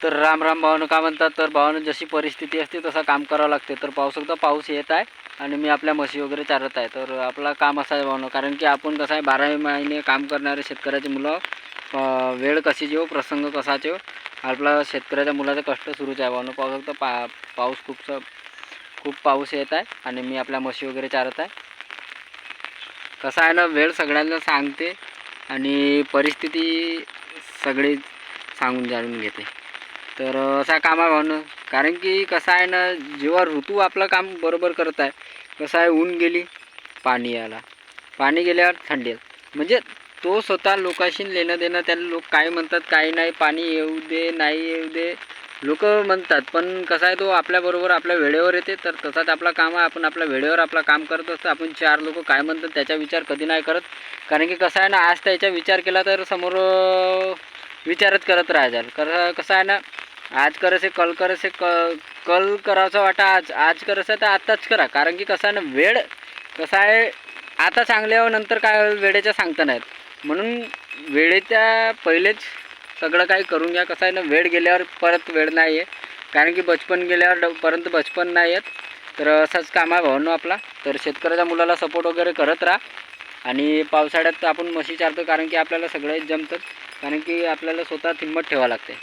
तर राम राम भावानं, का म्हणतात तर भावानं, जशी परिस्थिती असते तसं काम करावं लागते. तर पाहू शकता पाऊस येत आहे आणि मी आपल्या म्हशी वगैरे चारत आहे. तर आपला काम असं आहे भावानं, कारण की आपण कसं आहे 12 महिने काम करणारे शेतकऱ्याचे मुलं, वेळ कशी येऊ प्रसंग कसाच येऊ, आपला शेतकऱ्याच्या मुलाचं कष्ट सुरूच आहे भावानं. पाहू शकता पाऊस खूप पाऊस येत आहे आणि मी आपल्या म्हशी वगैरे चारत आहे. कसं आहे ना, वेळ सगळ्यांना सांगते आणि परिस्थिती सगळी सांगून जाणून घेते. तर असा काम आहे भावनं, कारण की कसं आहे ना, जेव्हा ऋतू आपलं काम बरोबर करत आहे, कसं आहे ऊन गेली पाणी आला, पाणी गेल्यावर थंडी आली, म्हणजे तो स्वतः लोकांशी लेणं देणं. त्याला लोक काय म्हणतात काही नाही, पाणी येऊ दे नाही येऊ दे लोक म्हणतात, पण कसं आहे तो आपल्याबरोबर आपल्या वेळेवर येते. तर तसाच आपला काम आहे, आपण आपल्या वेळेवर आपला काम करत असतो. आपण चार लोक काय म्हणतात त्याचा विचार कधी नाही करत, कारण की कसं आहे ना, आज त्याचा विचार केला तर समोर विचारच करत राहायचं. कसं आहे ना, आज करायचे कल करायचे, कल करायचं वाटा आज करायचं तर आत्ताच करा. कारण की कसं आहे ना, वेळ कसं आहे आता चांगल्यावर नंतर काय वेळेच्या सांगता नाहीत, म्हणून वेळेच्या पहिलेच सगळं काही करून घ्या. कसं आहे ना, वेळ गेल्यावर परत वेळ नाही आहे, कारण की बचपन गेल्यावर परंतु बचपन नाही येत. तर असंच काम आहे भावांनो आपला. तर शेतकऱ्याच्या मुलाला सपोर्ट वगैरे करत राहा. आणि पावसाळ्यात आपण म्हशी चारतो, कारण की आपल्याला सगळंच जमतं, कारण की आपल्याला स्वतः हिंमत ठेवावं लागते.